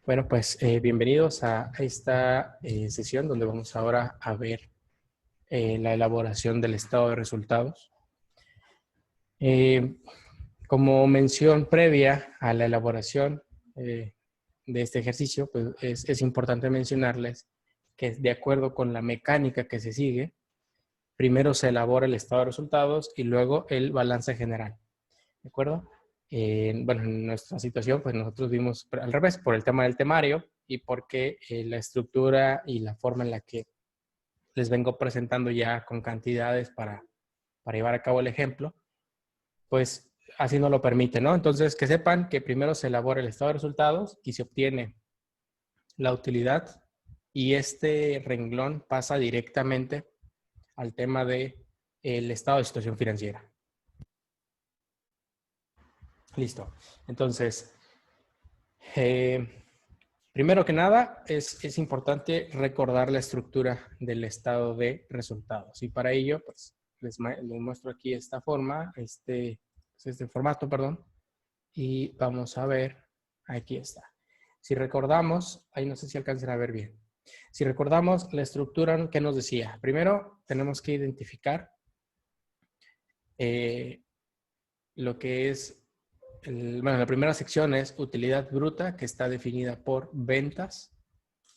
Bueno, pues bienvenidos a esta sesión donde vamos ahora a ver la elaboración del estado de resultados. Como mención previa a la elaboración de este ejercicio, pues es importante mencionarles que de acuerdo con la mecánica que se sigue, primero se elabora el estado de resultados y luego el balance general. ¿De acuerdo? Bueno, en nuestra situación, pues nosotros vimos al revés, por el tema del temario y porque la estructura y la forma en la que les vengo presentando ya con cantidades para llevar a cabo el ejemplo, pues así nos lo permite, ¿no? Entonces, que sepan que primero se elabora el estado de resultados y se obtiene la utilidad y este renglón pasa directamente al tema de el estado de situación financiera. Listo. Entonces, primero que nada, es importante recordar la estructura del estado de resultados. Y para ello, pues, les muestro aquí esta forma, este formato, perdón. Y vamos a ver, aquí está. Si recordamos, ahí no sé si alcancen a ver bien. Si recordamos la estructura que nos decía, primero tenemos que identificar lo que es bueno, la primera sección es utilidad bruta, que está definida por ventas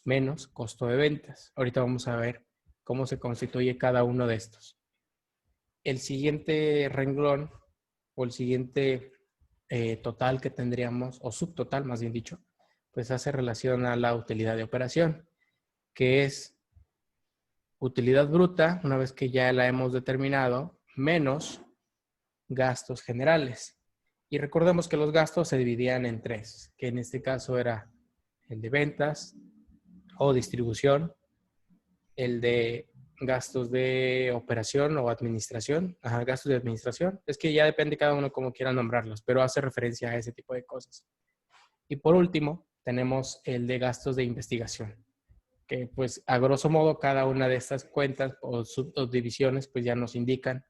menos costo de ventas. Ahorita vamos a ver cómo se constituye cada uno de estos. El siguiente renglón o el siguiente total que tendríamos, o subtotal más bien dicho, pues hace relación a la utilidad de operación, que es utilidad bruta, una vez que ya la hemos determinado, menos gastos generales. Y recordemos que los gastos se dividían en tres, que en este caso era el de ventas o distribución, el de gastos de operación o administración, gastos de administración, es que ya depende cada uno cómo quiera nombrarlos, pero hace referencia a ese tipo de cosas. Y por último, tenemos el de gastos de investigación, que pues a grosso modo cada una de estas cuentas o subdivisiones pues ya nos indican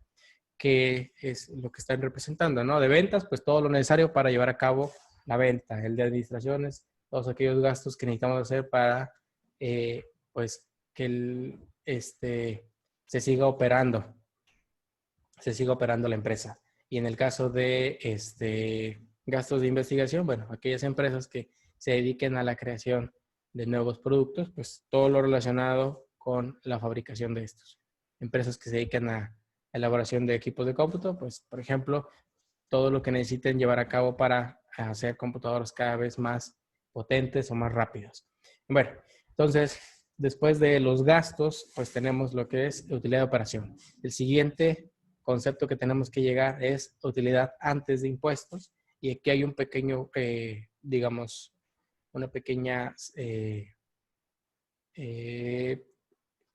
qué es lo que están representando, ¿no? De ventas, pues todo lo necesario para llevar a cabo la venta. El de administraciones, todos aquellos gastos que necesitamos hacer para, pues, que se siga operando la empresa. Y en el caso de gastos de investigación, bueno, aquellas empresas que se dediquen a la creación de nuevos productos, pues todo lo relacionado con la fabricación de estos. Empresas que se dedican a elaboración de equipos de cómputo, pues, por ejemplo, todo lo que necesiten llevar a cabo para hacer computadoras cada vez más potentes o más rápidos. Bueno, entonces, después de los gastos, pues tenemos lo que es utilidad de operación. El siguiente concepto que tenemos que llegar es utilidad antes de impuestos. Y aquí hay un pequeño, digamos, una pequeña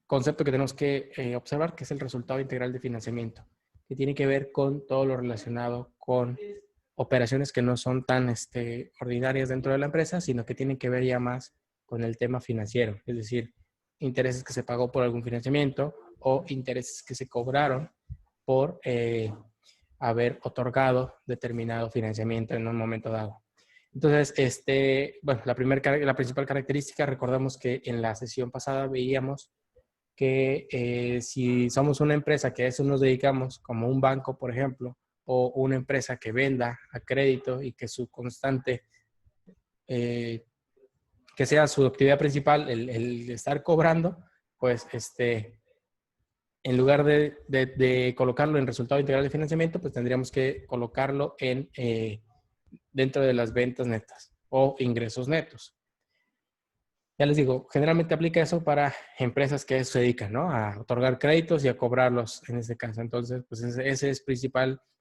concepto que tenemos que observar, que es el resultado integral de financiamiento, que tiene que ver con todo lo relacionado con operaciones que no son tan ordinarias dentro de la empresa, sino que tienen que ver ya más con el tema financiero, es decir, intereses que se pagó por algún financiamiento o intereses que se cobraron por haber otorgado determinado financiamiento en un momento dado. Entonces, bueno, la principal característica, recordamos que en la sesión pasada veíamos que si somos una empresa que a eso nos dedicamos, como un banco, por ejemplo, o una empresa que venda a crédito y que su constante, que sea su actividad principal, el estar cobrando, pues en lugar de colocarlo en resultado integral de financiamiento, pues tendríamos que colocarlo dentro de las ventas netas o ingresos netos. Ya les digo, generalmente aplica eso para empresas que se dedican, ¿no? A otorgar créditos y a cobrarlos en este caso. Entonces, pues ese es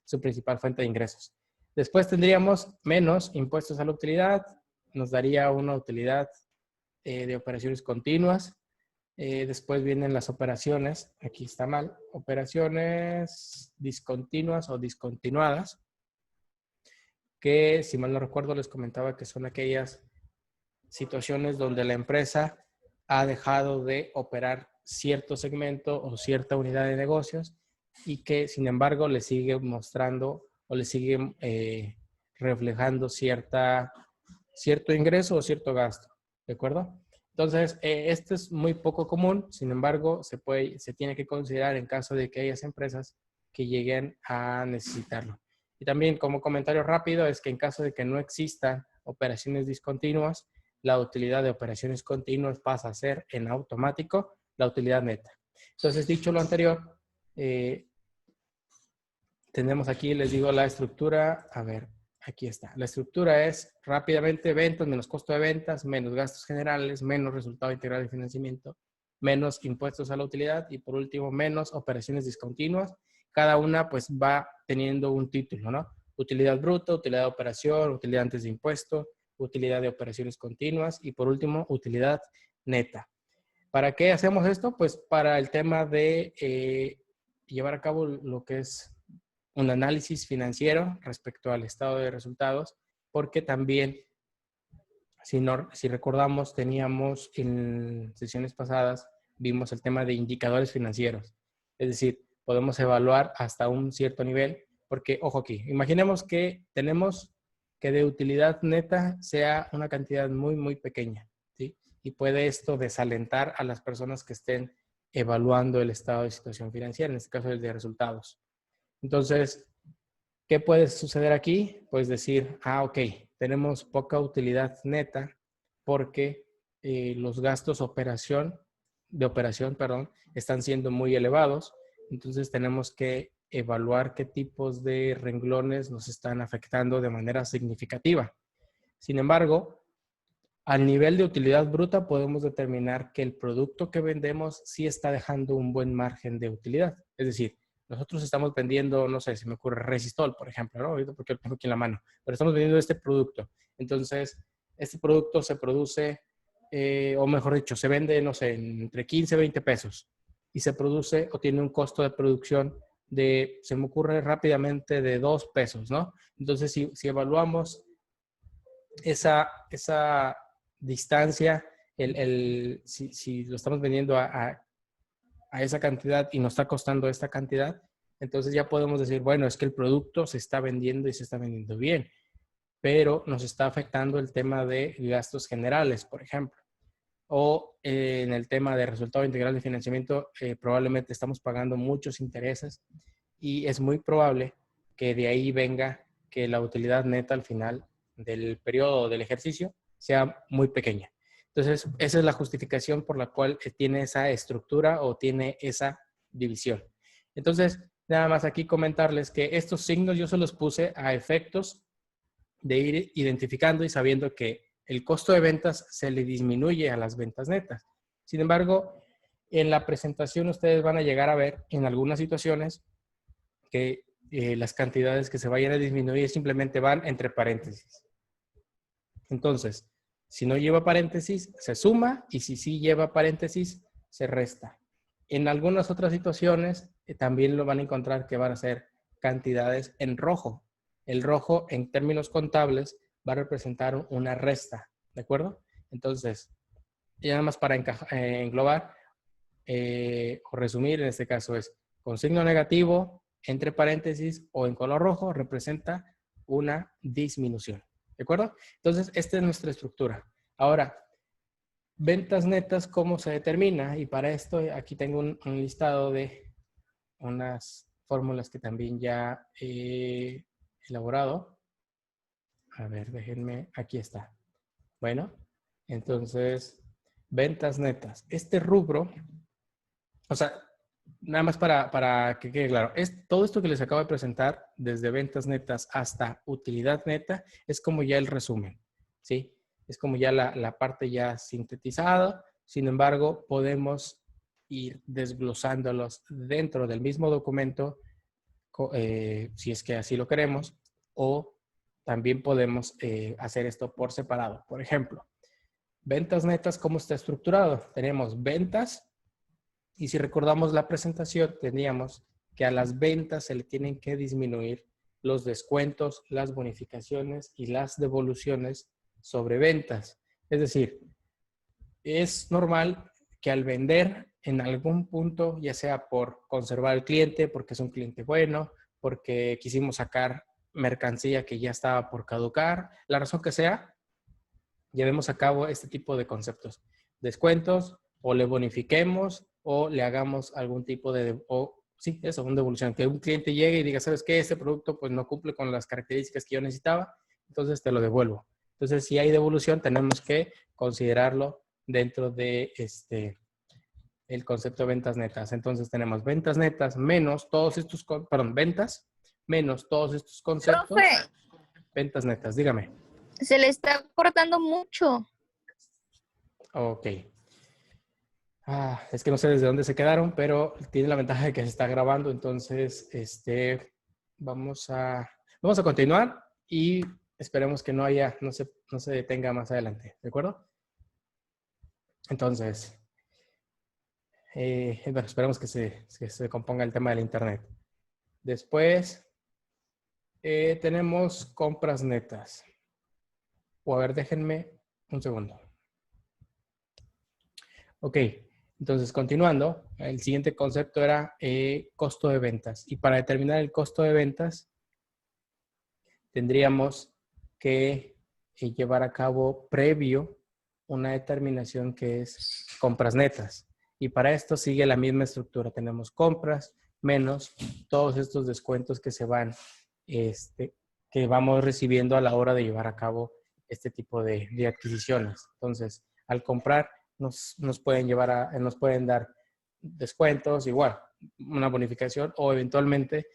su principal fuente de ingresos. Después tendríamos menos impuestos a la utilidad, nos daría una utilidad de operaciones continuas. Después vienen las operaciones, aquí está mal, operaciones discontinuas o discontinuadas, que si mal no recuerdo les comentaba que son aquellas situaciones donde la empresa ha dejado de operar cierto segmento o cierta unidad de negocios y que sin embargo le sigue mostrando o le sigue reflejando cierta cierto ingreso o cierto gasto, ¿de acuerdo? Entonces, esto es muy poco común, sin embargo, se tiene que considerar en caso de que hayas empresas que lleguen a necesitarlo. Y también como comentario rápido es que en caso de que no existan operaciones discontinuas, la utilidad de operaciones continuas pasa a ser en automático la utilidad neta. Entonces, dicho lo anterior, tenemos aquí, les digo, la estructura. A ver, aquí está. La estructura es rápidamente ventas menos costo de ventas, menos gastos generales, menos resultado integral de financiamiento, menos impuestos a la utilidad y por último, menos operaciones discontinuas. Cada una pues va teniendo un título, ¿no? Utilidad bruta, utilidad de operación, utilidad antes de impuesto, utilidad de operaciones continuas y por último, utilidad neta. ¿Para qué hacemos esto? Pues para el tema de llevar a cabo lo que es un análisis financiero respecto al estado de resultados, porque también, si recordamos, teníamos en sesiones pasadas, vimos el tema de indicadores financieros. Es decir, podemos evaluar hasta un cierto nivel, porque, ojo aquí, imaginemos que tenemos que de utilidad neta sea una cantidad muy, muy pequeña, ¿sí? Y puede esto desalentar a las personas que estén evaluando el estado de situación financiera, en este caso el de resultados. Entonces, ¿qué puede suceder aquí? Pues decir, ok, tenemos poca utilidad neta porque los gastos de operación, están siendo muy elevados. Entonces tenemos que evaluar qué tipos de renglones nos están afectando de manera significativa. Sin embargo, al nivel de utilidad bruta podemos determinar que el producto que vendemos sí está dejando un buen margen de utilidad. Es decir, nosotros estamos vendiendo, no sé, si me ocurre Resistol, por ejemplo, ¿no? Ahorita porque lo tengo aquí en la mano, pero estamos vendiendo este producto. Entonces, este producto se produce, o mejor dicho, se vende, no sé, entre 15 y 20 pesos y se produce o tiene un costo de producción de, se me ocurre rápidamente, de 2 pesos, ¿no? Entonces, si evaluamos esa distancia, si lo estamos vendiendo a esa cantidad y nos está costando esta cantidad, entonces ya podemos decir, bueno, es que el producto se está vendiendo y se está vendiendo bien, pero nos está afectando el tema de gastos generales, por ejemplo. O en el tema de resultado integral de financiamiento, probablemente estamos pagando muchos intereses y es muy probable que de ahí venga que la utilidad neta al final del periodo del ejercicio sea muy pequeña. Entonces, esa es la justificación por la cual tiene esa estructura o tiene esa división. Entonces, nada más aquí comentarles que estos signos yo se los puse a efectos de ir identificando y sabiendo que el costo de ventas se le disminuye a las ventas netas. Sin embargo, en la presentación ustedes van a llegar a ver en algunas situaciones que las cantidades que se vayan a disminuir simplemente van entre paréntesis. Entonces, si no lleva paréntesis, se suma y si sí lleva paréntesis, se resta. En algunas otras situaciones también lo van a encontrar que van a ser cantidades en rojo. El rojo en términos contables va a representar una resta, ¿de acuerdo? Entonces, y nada más para englobar o resumir, en este caso es con signo negativo, entre paréntesis o en color rojo, representa una disminución. ¿De acuerdo? Entonces, esta es nuestra estructura. Ahora, ventas netas, ¿cómo se determina? Y para esto, aquí tengo un listado de unas fórmulas que también ya he elaborado. A ver, déjenme, aquí está. Bueno, entonces, ventas netas. Este rubro, o sea, nada más para que quede claro, todo esto que les acabo de presentar, desde ventas netas hasta utilidad neta, es como ya el resumen, ¿sí? Es como ya la parte ya sintetizada. Sin embargo, podemos ir desglosándolos dentro del mismo documento, si es que así lo queremos, o también podemos hacer esto por separado. Por ejemplo, ventas netas, ¿cómo está estructurado? Tenemos ventas. Y si recordamos la presentación, teníamos que a las ventas se le tienen que disminuir los descuentos, las bonificaciones y las devoluciones sobre ventas. Es decir, es normal que al vender en algún punto, ya sea por conservar al cliente, porque es un cliente bueno, porque quisimos sacar mercancía que ya estaba por caducar, la razón que sea, llevemos a cabo este tipo de conceptos. Descuentos, o le bonifiquemos, o le hagamos algún tipo de, sí, eso, una devolución. Que un cliente llegue y diga, ¿sabes qué? Este producto pues no cumple con las características que yo necesitaba, entonces te lo devuelvo. Entonces, si hay devolución, tenemos que considerarlo dentro de el concepto de ventas netas. Entonces, tenemos ventas netas menos todos estos, ventas menos todos estos conceptos. Profe, Ventas netas, dígame. se le está cortando mucho. Ok. Es que no sé desde dónde se quedaron, pero tiene la ventaja de que se está grabando, entonces vamos a continuar y esperemos que no se detenga más adelante, ¿de acuerdo? Entonces, bueno, esperemos que se componga el tema del internet. Después tenemos compras netas. O a ver, déjenme un segundo. Ok. Entonces, continuando, el siguiente concepto era costo de ventas. Y para determinar el costo de ventas, tendríamos que llevar a cabo previo una determinación que es compras netas. Y para esto sigue la misma estructura. Tenemos compras menos todos estos descuentos que se van, que vamos recibiendo a la hora de llevar a cabo este tipo de adquisiciones. Entonces, al comprar, nos pueden dar descuentos, igual, una bonificación, o eventualmente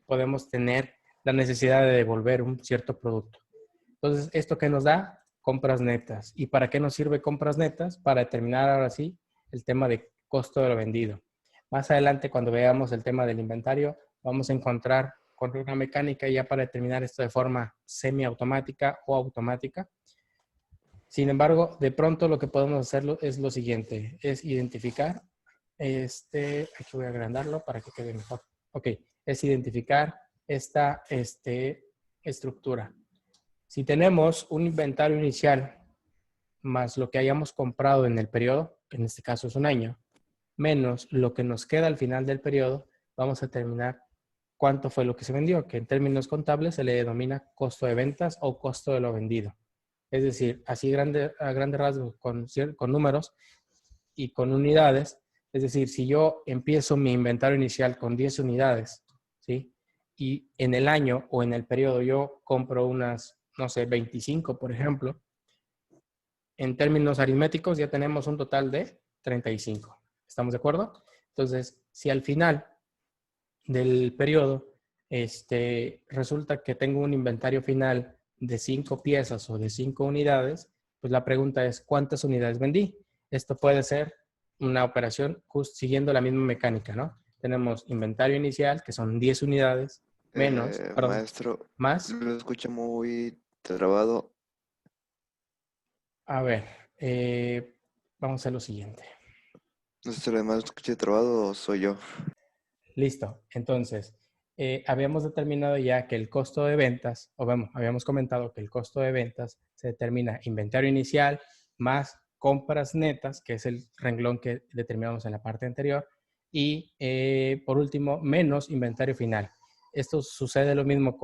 podemos tener la necesidad de devolver un cierto producto. Entonces, ¿esto qué nos da? Compras netas. ¿Y para qué nos sirve compras netas? Para determinar ahora sí el tema de costo de lo vendido. Más adelante, cuando veamos el tema del inventario, vamos a encontrar con una mecánica ya para determinar esto de forma semiautomática o automática. Sin embargo, de pronto lo que podemos hacer es lo siguiente, es identificar, aquí voy a agrandarlo para que quede mejor. Ok, es identificar esta estructura. Si tenemos un inventario inicial más lo que hayamos comprado en el periodo, que en este caso es un año, menos lo que nos queda al final del periodo, vamos a determinar cuánto fue lo que se vendió, que en términos contables se le denomina costo de ventas o costo de lo vendido. Es decir, así a grandes rasgos con números y con unidades. Es decir, si yo empiezo mi inventario inicial con 10 unidades, ¿sí? Y en el año o en el periodo yo compro unas, no sé, 25, por ejemplo, en términos aritméticos ya tenemos un total de 35. ¿Estamos de acuerdo? Entonces, si al final del periodo resulta que tengo un inventario final de 5 piezas o de 5 unidades, pues la pregunta es, ¿cuántas unidades vendí? Esto puede ser una operación siguiendo la misma mecánica, ¿no? Tenemos inventario inicial, que son 10 unidades, menos, Maestro, más. lo escucho muy trabado. A ver, vamos a hacer lo siguiente. No sé si lo demás lo escuché trabado o soy yo. Listo. Entonces, habíamos determinado ya que el costo de ventas, o bueno, habíamos comentado que el costo de ventas se determina inventario inicial más compras netas, que es el renglón que determinamos en la parte anterior, y por último, menos inventario final. Esto sucede lo mismo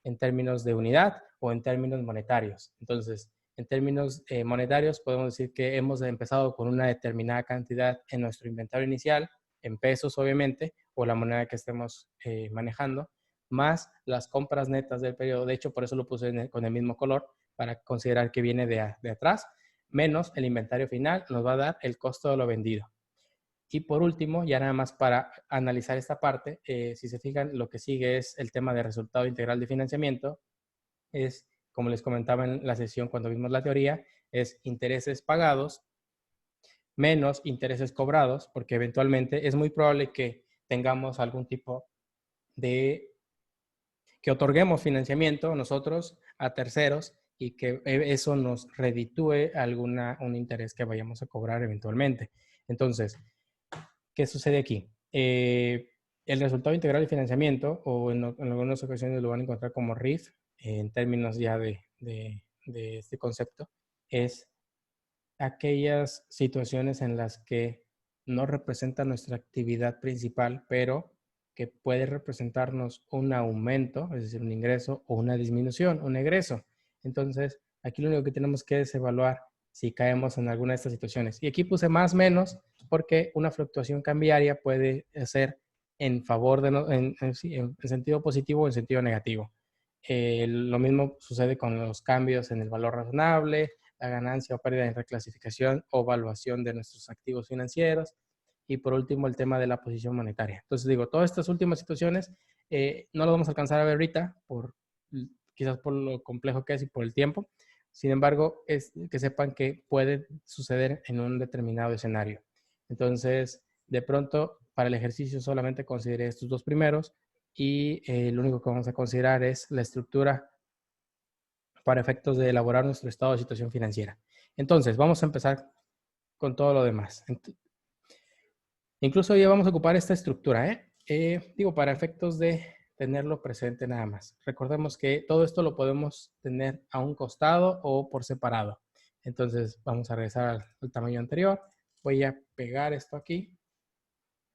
en términos de unidad o en términos monetarios. Entonces, en términos monetarios, podemos decir que hemos empezado con una determinada cantidad en nuestro inventario inicial, en pesos obviamente, o la moneda que estemos manejando, más las compras netas del periodo. De hecho, por eso lo puse con el mismo color, para considerar que viene de atrás, menos el inventario final, nos va a dar el costo de lo vendido. Y por último, ya nada más para analizar esta parte, si se fijan, lo que sigue es el tema de resultado integral de financiamiento. Es, como les comentaba en la sesión cuando vimos la teoría, es intereses pagados menos intereses cobrados, porque eventualmente es muy probable que tengamos algún tipo de, que otorguemos financiamiento nosotros a terceros y que eso nos reditúe un interés que vayamos a cobrar eventualmente. Entonces, ¿qué sucede aquí? El resultado integral de financiamiento, o en algunas ocasiones lo van a encontrar como RIF, en términos ya de este concepto, es aquellas situaciones en las que no representa nuestra actividad principal, pero que puede representarnos un aumento, es decir, un ingreso, o una disminución, un egreso. Entonces, Aquí lo único que tenemos que es evaluar si caemos en alguna de estas situaciones. Y aquí puse más menos porque una fluctuación cambiaria puede ser en favor de, en sentido positivo o en sentido negativo. Lo mismo sucede con los cambios en el valor razonable, la ganancia o pérdida en reclasificación o evaluación de nuestros activos financieros. Y por último, el tema de la posición monetaria. Entonces, digo, todas estas últimas situaciones no las vamos a alcanzar a ver ahorita, quizás por lo complejo que es y por el tiempo. Sin embargo, es que sepan que puede suceder en un determinado escenario. Entonces, de pronto, para el ejercicio solamente consideré estos dos primeros y lo único que vamos a considerar es la estructura para efectos de elaborar nuestro estado de situación financiera. Entonces, vamos a empezar con todo lo demás. Incluso ya vamos a ocupar esta estructura, digo, para efectos de tenerlo presente nada más. Recordemos que todo esto lo podemos tener a un costado o por separado. Entonces, vamos a regresar al tamaño anterior. Voy a pegar esto aquí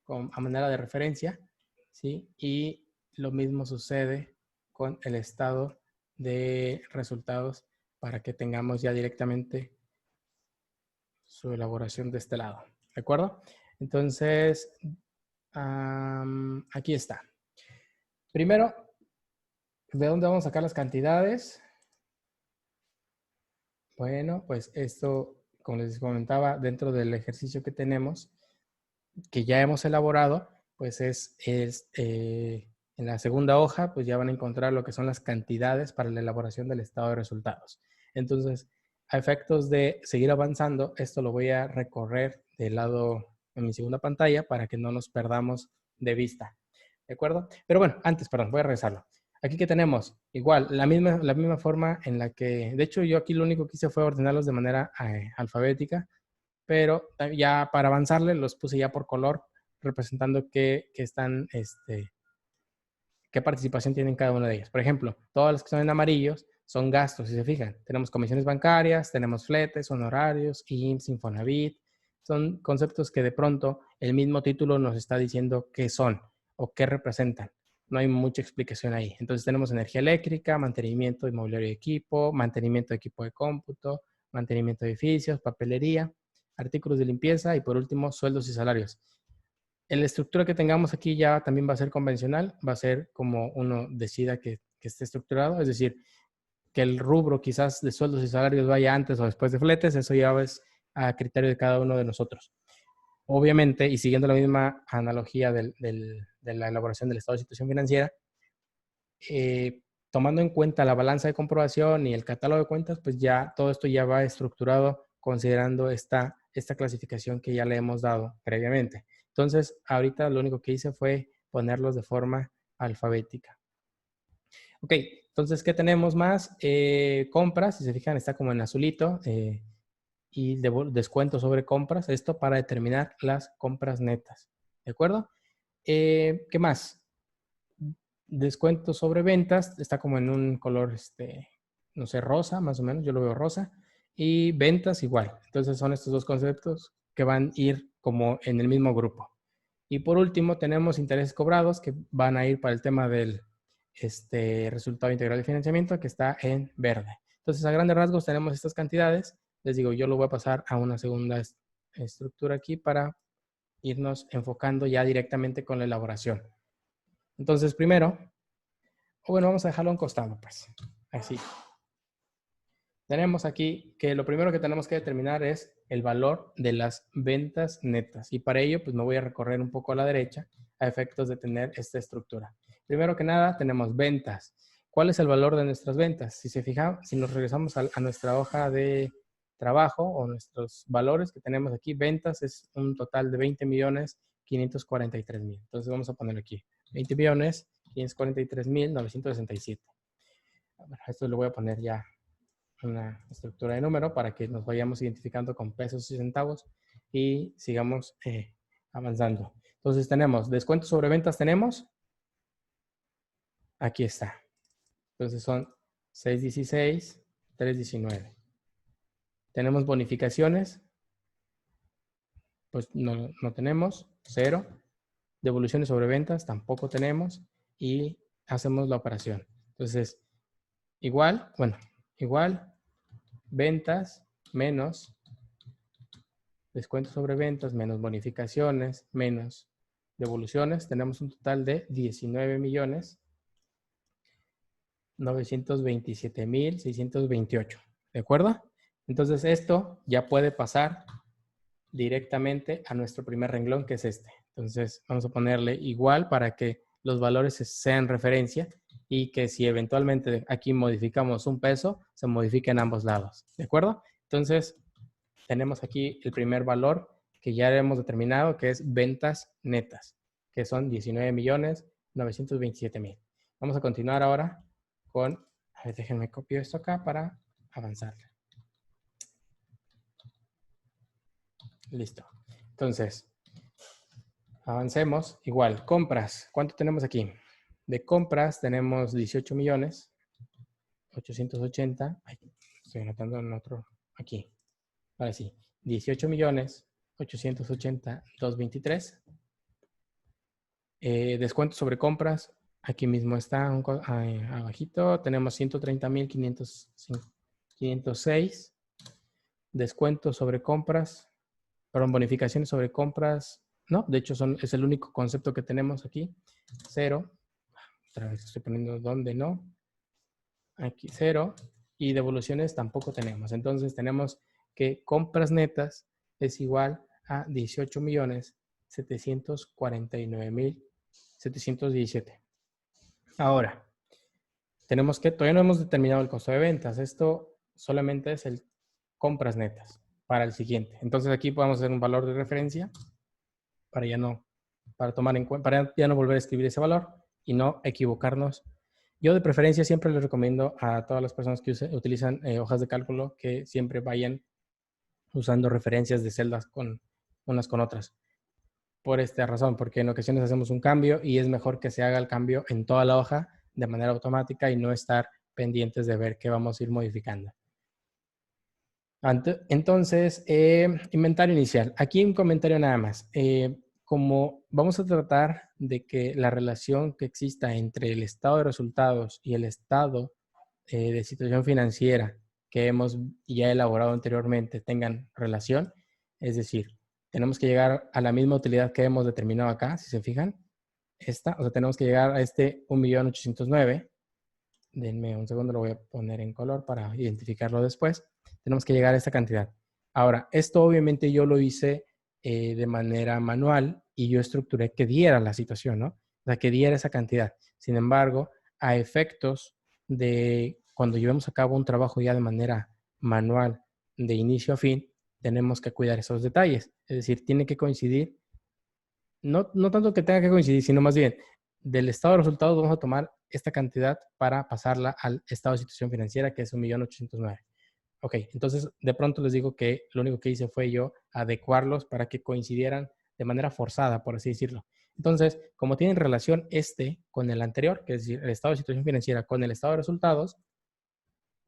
a manera de referencia, ¿sí? Y lo mismo sucede con el estado de resultados para que tengamos ya directamente su elaboración de este lado. ¿De acuerdo? Entonces, aquí está. Primero, ¿de dónde vamos a sacar las cantidades? Bueno, pues esto, como les comentaba, dentro del ejercicio que tenemos, que ya hemos elaborado, pues en la segunda hoja, pues ya van a encontrar lo que son las cantidades para la elaboración del estado de resultados. Entonces, a efectos de seguir avanzando, esto lo voy a recorrer del lado en mi segunda pantalla para que no nos perdamos de vista. ¿De acuerdo? Pero bueno, antes, perdón, voy a regresarlo. Aquí que tenemos, igual, la misma forma en la que, de hecho, yo aquí lo único que hice fue ordenarlos de manera alfabética, pero ya para avanzarle los puse ya por color, representando qué participación tienen cada una de ellas. Por ejemplo, todas las que son en amarillos son gastos, si se fijan. Tenemos comisiones bancarias, tenemos fletes, honorarios, IMSS, Infonavit. Son conceptos que de pronto el mismo título nos está diciendo qué son o qué representan. No hay mucha explicación ahí. Entonces tenemos energía eléctrica, mantenimiento de inmobiliario y equipo, mantenimiento de equipo de cómputo, mantenimiento de edificios, papelería, artículos de limpieza y por último sueldos y salarios. La estructura que tengamos aquí ya también va a ser convencional, va a ser como uno decida que esté estructurado, es decir, que el rubro quizás de sueldos y salarios vaya antes o después de fletes, eso ya es a criterio de cada uno de nosotros. Obviamente, y siguiendo la misma analogía de la elaboración del estado de situación financiera, tomando en cuenta la balanza de comprobación y el catálogo de cuentas, pues ya todo esto ya va estructurado considerando esta clasificación que ya le hemos dado previamente. Entonces, ahorita lo único que hice fue ponerlos de forma alfabética. Ok, entonces, ¿qué tenemos más? Compras, si se fijan, está como en azulito. Y descuento sobre compras. Esto para determinar las compras netas. ¿De acuerdo? ¿Qué más? Descuento sobre ventas. Está como en un color, no sé, rosa, más o menos. Yo lo veo rosa. Y ventas igual. Entonces, son estos dos conceptos que van a ir como en el mismo grupo. Y por último, tenemos intereses cobrados que van a ir para el tema del resultado integral de financiamiento que está en verde. Entonces, a grandes rasgos tenemos estas cantidades. Les digo, yo lo voy a pasar a una segunda estructura aquí para irnos enfocando ya directamente con la elaboración. Entonces, primero, bueno, vamos a dejarlo a un costado, pues, así. Tenemos aquí que lo primero que tenemos que determinar es el valor de las ventas netas. Y para ello, pues me voy a recorrer un poco a la derecha a efectos de tener esta estructura. Primero que nada, tenemos ventas. ¿Cuál es el valor de nuestras ventas? Si se fijan, si nos regresamos a nuestra hoja de trabajo o nuestros valores que tenemos aquí, ventas es un total de 20.543.000. Entonces vamos a poner aquí 20.543.967. Esto lo voy a poner ya una estructura de número para que nos vayamos identificando con pesos y centavos y sigamos avanzando. Entonces tenemos descuentos sobre ventas, tenemos. Aquí está. Entonces son 6.16, 3.19. Tenemos bonificaciones. Pues no tenemos. 0. Devoluciones sobre ventas tampoco tenemos. Y hacemos la operación. Entonces, igual, ventas menos descuento sobre ventas, menos bonificaciones, menos devoluciones. Tenemos un total de 19.927.628. ¿De acuerdo? Entonces esto ya puede pasar directamente a nuestro primer renglón, que es este. Entonces vamos a ponerle igual para que los valores sean referencia y que si eventualmente aquí modificamos un peso, se modifique en ambos lados. ¿De acuerdo? Entonces tenemos aquí el primer valor que ya hemos determinado, que es ventas netas, que son 19.927.000. Vamos a continuar ahora con, a ver, déjenme copiar esto acá para avanzar. Listo. Entonces, avancemos. Igual, compras. ¿Cuánto tenemos aquí? De compras tenemos 18.880.000. Ay, estoy anotando en otro. Aquí. Ahora sí. 18.880.223. Descuento sobre compras. Aquí mismo está, abajito. Tenemos 130.506. Descuento sobre compras. Perdón, bonificaciones sobre compras. No, de hecho es el único concepto que tenemos aquí. 0. Otra vez estoy poniendo donde no. Aquí 0. Y devoluciones tampoco tenemos. Entonces tenemos que compras netas es igual a 18.749.717. Ahora, tenemos que, todavía no hemos determinado el costo de ventas. Esto solamente es el compras netas para el siguiente. Entonces aquí podemos hacer un valor de referencia para ya no, para tomar en cuenta, para ya no volver a escribir ese valor y no equivocarnos. Yo de preferencia siempre les recomiendo a todas las personas que utilizan hojas de cálculo que siempre vayan usando referencias de celdas con unas con otras. Por esta razón, porque en ocasiones hacemos un cambio y es mejor que se haga el cambio en toda la hoja de manera automática y no estar pendientes de ver qué vamos a ir modificando. Entonces, inventario inicial. Aquí un comentario nada más. Como vamos a tratar de que la relación que exista entre el estado de resultados y el estado de situación financiera que hemos ya elaborado anteriormente tengan relación, es decir, tenemos que llegar a la misma utilidad que hemos determinado acá, si se fijan. Esta, o sea, tenemos que llegar a este 1.809.000. Denme un segundo, lo voy a poner en color para identificarlo después. Tenemos que llegar a esta cantidad. Ahora, esto obviamente yo lo hice de manera manual y yo estructuré que diera la situación, ¿no? O sea, que diera esa cantidad. Sin embargo, a efectos de cuando llevemos a cabo un trabajo ya de manera manual, de inicio a fin, tenemos que cuidar esos detalles. Es decir, tiene que coincidir, no tanto que tenga que coincidir, sino más bien, del estado de resultados vamos a tomar esta cantidad para pasarla al estado de situación financiera, que es 1.809.000. Ok, entonces de pronto les digo que lo único que hice fue yo adecuarlos para que coincidieran de manera forzada, por así decirlo. Entonces, como tienen relación este con el anterior, que es decir, el estado de situación financiera con el estado de resultados,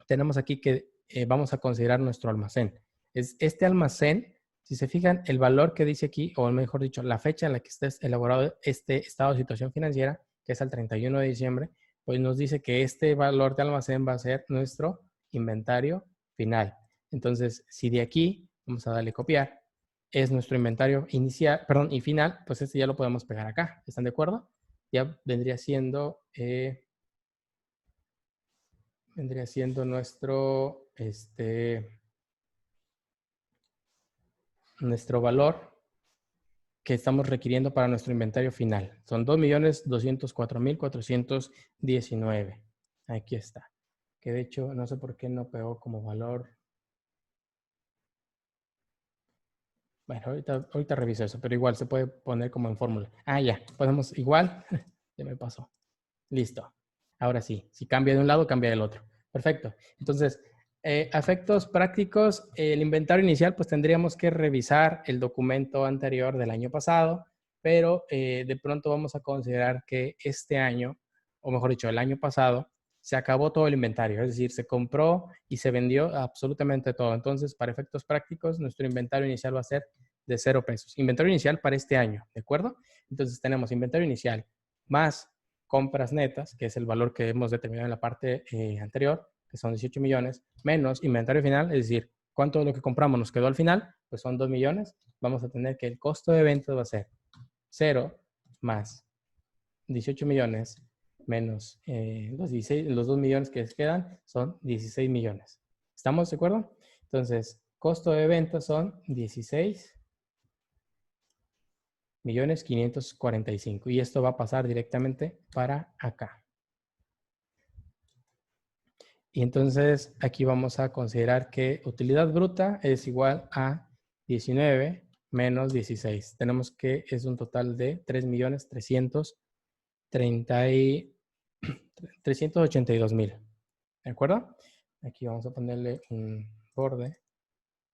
tenemos aquí que vamos a considerar nuestro almacén. Es este almacén, si se fijan, el valor que dice aquí, o mejor dicho, la fecha en la que está elaborado este estado de situación financiera, que es el 31 de diciembre, pues nos dice que este valor de almacén va a ser nuestro inventario final. Entonces, si de aquí, vamos a darle copiar, es nuestro inventario inicial, perdón, y final, pues este ya lo podemos pegar acá. ¿Están de acuerdo? Ya vendría siendo nuestro, nuestro valor que estamos requiriendo para nuestro inventario final. Son 2.204.419. Aquí está. Que de hecho, no sé por qué no pegó como valor. Bueno, ahorita reviso eso, pero igual se puede poner como en fórmula. Ah, ya, podemos igual. Ya me pasó. Listo. Ahora sí, si cambia de un lado, cambia del otro. Perfecto. Entonces, a efectos prácticos, el inventario inicial, pues tendríamos que revisar el documento anterior del año pasado, pero de pronto vamos a considerar que este año, o mejor dicho, el año pasado, se acabó todo el inventario, es decir, se compró y se vendió absolutamente todo. Entonces, para efectos prácticos, nuestro inventario inicial va a ser de 0 pesos. Inventario inicial para este año, ¿de acuerdo? Entonces, tenemos inventario inicial más compras netas, que es el valor que hemos determinado en la parte anterior, que son 18 millones, menos inventario final, es decir, cuánto de lo que compramos nos quedó al final, pues son 2 millones. Vamos a tener que el costo de ventas va a ser 0 más 18 millones menos los 2 millones que quedan son 16 millones. ¿Estamos de acuerdo? Entonces, costo de ventas son 16 millones 545. Y esto va a pasar directamente para acá. Y entonces aquí vamos a considerar que utilidad bruta es igual a 19 menos 16. Tenemos que es un total de 3.382.000. ¿De acuerdo? Aquí vamos a ponerle un borde.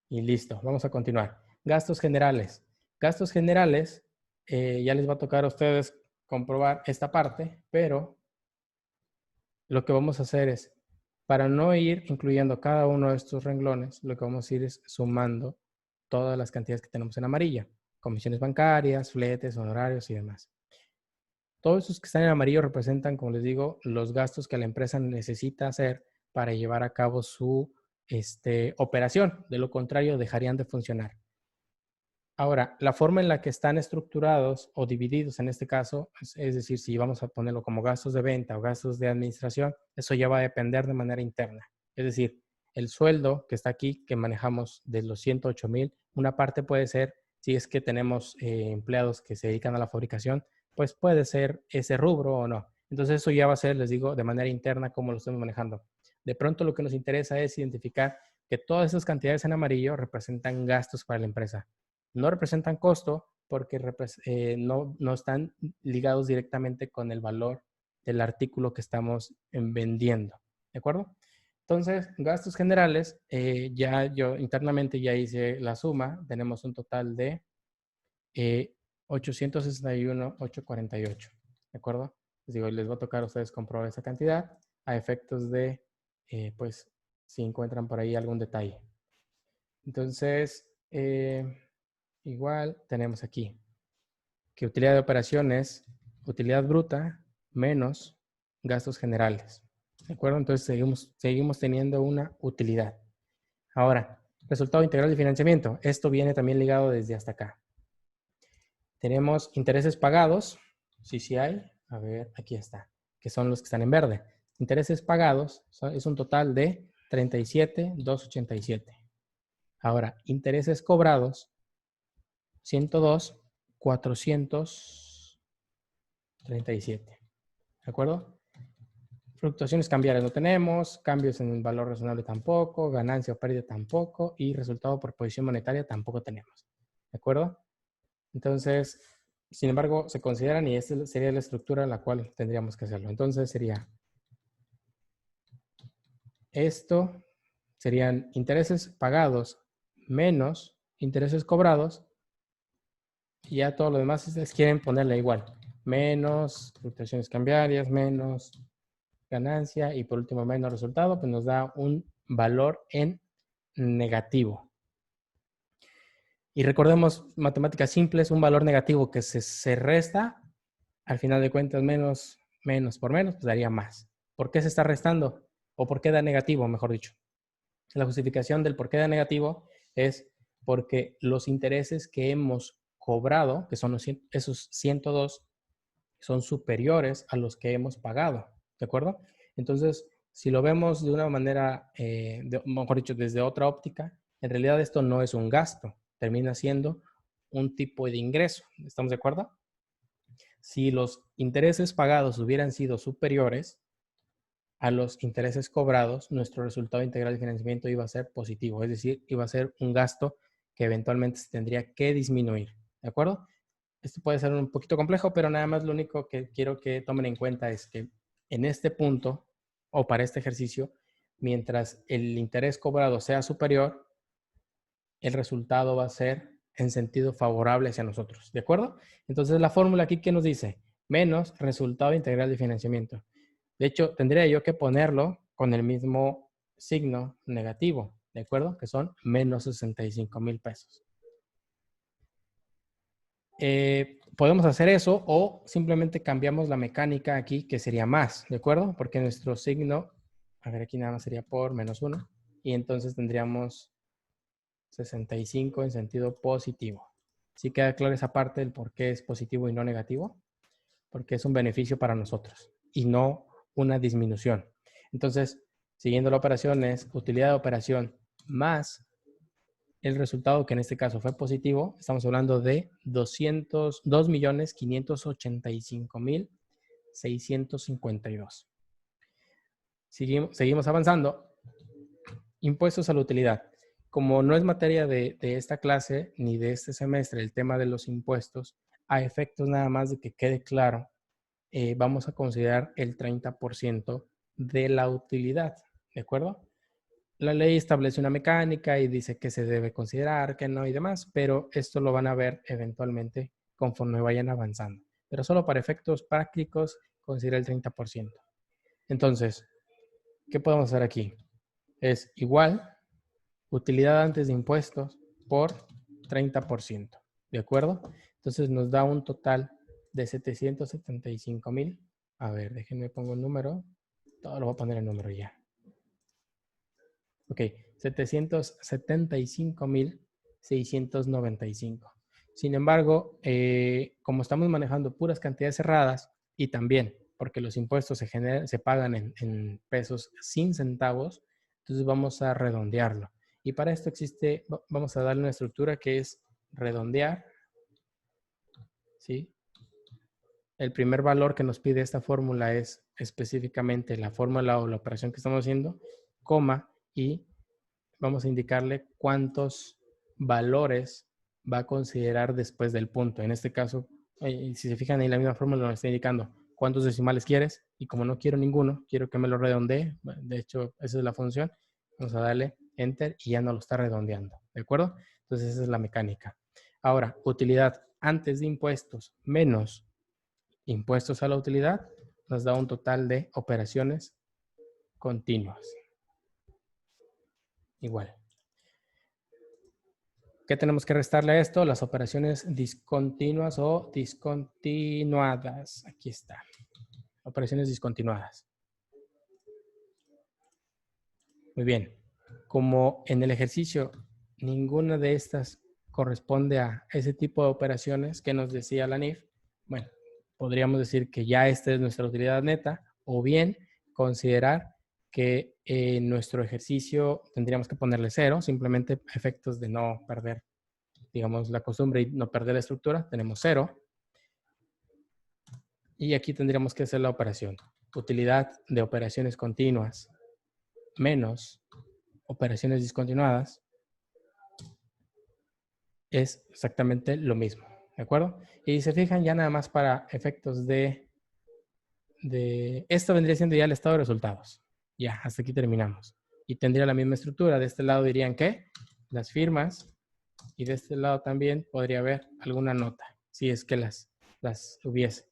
Y listo. Vamos a continuar. Gastos generales. Gastos generales, ya les va a tocar a ustedes comprobar esta parte, pero lo que vamos a hacer es, para no ir incluyendo cada uno de estos renglones, lo que vamos a ir es sumando todas las cantidades que tenemos en amarillo. Comisiones bancarias, fletes, honorarios y demás. Todos esos que están en amarillo representan, como les digo, los gastos que la empresa necesita hacer para llevar a cabo su operación. De lo contrario, dejarían de funcionar. Ahora, la forma en la que están estructurados o divididos en este caso, es decir, si vamos a ponerlo como gastos de venta o gastos de administración, eso ya va a depender de manera interna. Es decir, el sueldo que está aquí, que manejamos de los 108,000, una parte puede ser, si es que tenemos empleados que se dedican a la fabricación, pues puede ser ese rubro o no. Entonces eso ya va a ser, les digo, de manera interna cómo lo estamos manejando. De pronto lo que nos interesa es identificar que todas esas cantidades en amarillo representan gastos para la empresa. No representan costo porque no están ligados directamente con el valor del artículo que estamos vendiendo. ¿De acuerdo? Entonces, gastos generales, ya yo internamente ya hice la suma. Tenemos un total de 861,848. ¿De acuerdo? Les digo, les va a tocar a ustedes comprobar esa cantidad a efectos de, pues, si encuentran por ahí algún detalle. Entonces, igual tenemos aquí que utilidad de operaciones, utilidad bruta menos gastos generales. ¿De acuerdo? Entonces seguimos teniendo una utilidad. Ahora, resultado integral de financiamiento. Esto viene también ligado desde hasta acá. Tenemos intereses pagados. Sí hay. A ver, aquí está. Que son los que están en verde. Intereses pagados es un total de 37,287. Ahora, intereses cobrados 102,437. ¿De acuerdo? Fluctuaciones cambiarias no tenemos, cambios en el valor razonable tampoco, ganancia o pérdida tampoco y resultado por posición monetaria tampoco tenemos. ¿De acuerdo? Entonces, sin embargo, se consideran y esta sería la estructura en la cual tendríamos que hacerlo. Entonces sería esto, serían intereses pagados menos intereses cobrados. Y ya todo lo demás, si ustedes quieren ponerle igual. Menos fluctuaciones cambiarias, menos ganancia y por último menos resultado, pues nos da un valor en negativo. Y recordemos, matemáticas simples, un valor negativo que se resta, al final de cuentas menos por menos, pues daría más. ¿Por qué se está restando? ¿O por qué da negativo, mejor dicho? La justificación del por qué da negativo es porque los intereses que hemos cobrado, que son esos 102, son superiores a los que hemos pagado, ¿de acuerdo? Entonces, si lo vemos de una manera, mejor dicho, desde otra óptica, en realidad esto no es un gasto, termina siendo un tipo de ingreso, ¿estamos de acuerdo? Si los intereses pagados hubieran sido superiores a los intereses cobrados, nuestro resultado integral de financiamiento iba a ser positivo, es decir, iba a ser un gasto que eventualmente se tendría que disminuir, ¿de acuerdo? Esto puede ser un poquito complejo, pero nada más lo único que quiero que tomen en cuenta es que en este punto o para este ejercicio, mientras el interés cobrado sea superior, el resultado va a ser en sentido favorable hacia nosotros, ¿de acuerdo? Entonces la fórmula aquí, ¿qué nos dice? Menos resultado integral de financiamiento. De hecho, tendría yo que ponerlo con el mismo signo negativo, ¿de acuerdo? Que son menos 65,000 pesos. Podemos hacer eso o simplemente cambiamos la mecánica aquí, que sería más, ¿de acuerdo? Porque nuestro signo A ver, aquí nada más sería por menos 1. Y entonces tendríamos 65 en sentido positivo. ¿Sí queda clara esa parte del por qué es positivo y no negativo? Porque es un beneficio para nosotros y no una disminución. Entonces, siguiendo la operación es utilidad de operación más el resultado, que en este caso fue positivo. Estamos hablando de 2.585.652. Seguimos avanzando. Impuestos a la utilidad. Como no es materia de esta clase ni de este semestre el tema de los impuestos, a efectos nada más de que quede claro, vamos a considerar el 30% de la utilidad, ¿de acuerdo? La ley establece una mecánica y dice que se debe considerar, que no y demás, pero esto lo van a ver eventualmente conforme vayan avanzando. Pero solo para efectos prácticos, considera el 30%. Entonces, ¿qué podemos hacer aquí? Es igual utilidad antes de impuestos por 30%, ¿de acuerdo? Entonces nos da un total de 775,000. A ver, déjenme pongo el número. Todo lo voy a poner el número ya. Ok, 775,695. Sin embargo, como estamos manejando puras cantidades cerradas y también porque los impuestos se pagan en pesos sin centavos, entonces vamos a redondearlo. Y para esto vamos a darle una estructura que es redondear, ¿sí? El primer valor que nos pide esta fórmula es específicamente la fórmula o la operación que estamos haciendo, coma, y vamos a indicarle cuántos valores va a considerar después del punto. En este caso, si se fijan ahí, la misma fórmula nos está indicando cuántos decimales quieres, y como no quiero ninguno, quiero que me lo redondee. De hecho, esa es la función. Vamos a darle Enter y ya no lo está redondeando, ¿de acuerdo? Entonces, esa es la mecánica. Ahora, utilidad antes de impuestos menos impuestos a la utilidad nos da un total de operaciones continuas. Igual. ¿Qué tenemos que restarle a esto? Las operaciones discontinuas o discontinuadas. Aquí está. Operaciones discontinuadas. Muy bien. Como en el ejercicio ninguna de estas corresponde a ese tipo de operaciones que nos decía la NIF, bueno, podríamos decir que ya esta es nuestra utilidad neta, o bien considerar que en nuestro ejercicio tendríamos que ponerle 0, simplemente efectos de no perder, digamos, la costumbre y no perder la estructura, tenemos 0. Y aquí tendríamos que hacer la operación. Utilidad de operaciones continuas menos operaciones discontinuadas es exactamente lo mismo, ¿de acuerdo? Y se fijan ya nada más para efectos de esto vendría siendo ya el estado de resultados. Ya, hasta aquí terminamos. Y tendría la misma estructura. De este lado dirían que las firmas y de este lado también podría haber alguna nota, si es que las hubiese.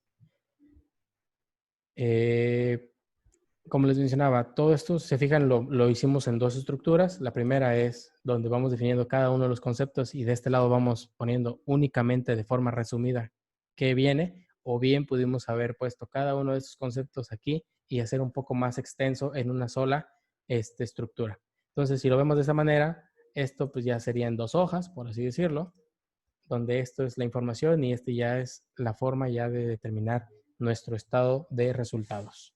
Como les mencionaba, todo esto, se fijan, lo hicimos en dos estructuras. La primera es donde vamos definiendo cada uno de los conceptos y de este lado vamos poniendo únicamente de forma resumida qué viene, o bien pudimos haber puesto cada uno de esos conceptos aquí y hacer un poco más extenso en una sola estructura. Entonces, si lo vemos de esa manera, esto pues ya sería en 2 hojas, por así decirlo, donde esto es la información y ya es la forma ya de determinar nuestro estado de resultados.